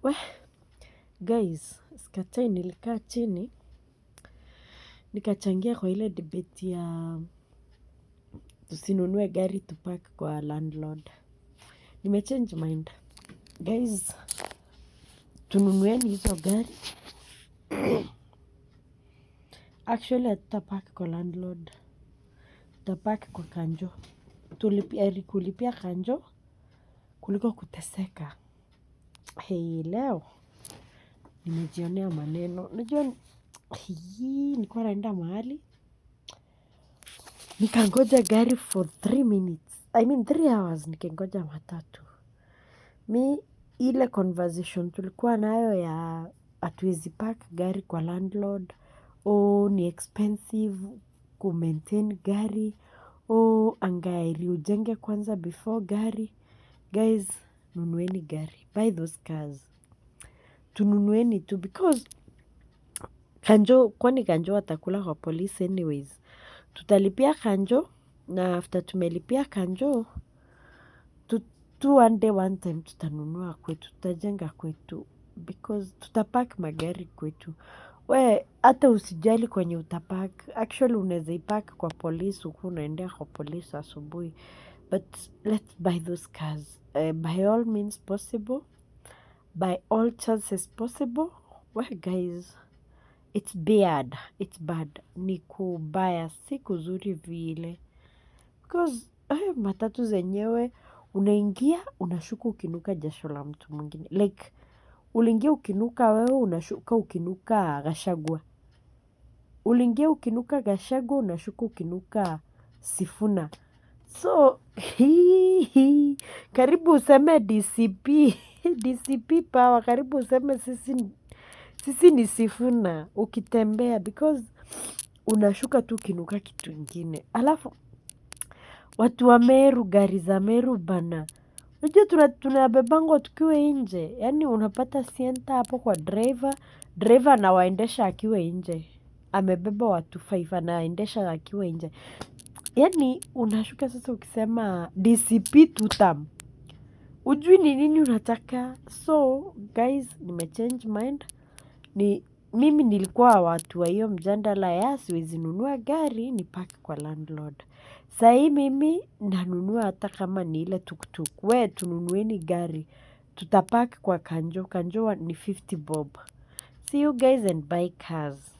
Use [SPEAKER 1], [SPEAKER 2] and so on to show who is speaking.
[SPEAKER 1] We guys, sikatai nilikaa chini nikachangia kwa ile debate ya tusinunue gari tupark kwa landlord. Nimechange mind guys, tununueni hizo gari. Actually hatutapark kwa landlord, tutapark kwa kanjo. Kulipia kanjo kuliko kuteseka. Hei, leo nimejionea maneno. Unajua nilikuwa naenda mahali nikangoja gari for 3 minutes. I mean 3 hours nikingoja matatu. Ile conversation tulikuwa nayo ya hatuwezi park gari kwa landlord. Ni expensive kumaintain gari. Angairi ujenge kwanza before gari. Guys, nunueni gari. Buy those cars. Tununueni tu because kanjo, kwani kanjo watakula kwa police anyways. Tutalipia kanjo na after tumelipia kanjo tu one day one time tutanunua kwetu, tutajenga kwetu because tutapark magari kwetu. Hata usijali kwenye utapark. Actually unaweza ipark kwa police ukuwe unaendea kwa police asubuhi. But let's buy those cars. By all means possible. By all chances possible. Guys, it's bad. It's bad. Ni kubaya, si kuzuri vile. Because matatu zenyewe unaingia unashuka ukinuka jasho la mtu mwingine. Like uliingia ukinuka wewe, unashuka ukinuka Gachagua. Uliingia ukinuka Gachagua, unashuka ukinuka Sifuna. So karibu useme DCP DCP power, karibu useme sisi ni Sifuna ukitembea because unashuka tu ukinuka kitu ingine. Alafu watu wa Meru, gari za Meru bana. Unajua tunabebangwa tukiwa nje. Yaani unapata sienta hapo kwa driver. Driver anawaendesha akiwa nje. Amebeba watu 5 anaendesha akiwa nje. Yaani unashuka sasa ukisema DCP tutam. Hujui ni nini unataka. So guys, nimechange mind. Mimi nilikuwa watu wa hiyo mjadala ya siwezi nunua gari ni park kwa landlord. Sahii mimi nanunua hata kama ni ile tuktuk. Tununueni gari. Tutapark kwa kanjo. Kanjo ni 50 bob. See you guys and buy cars.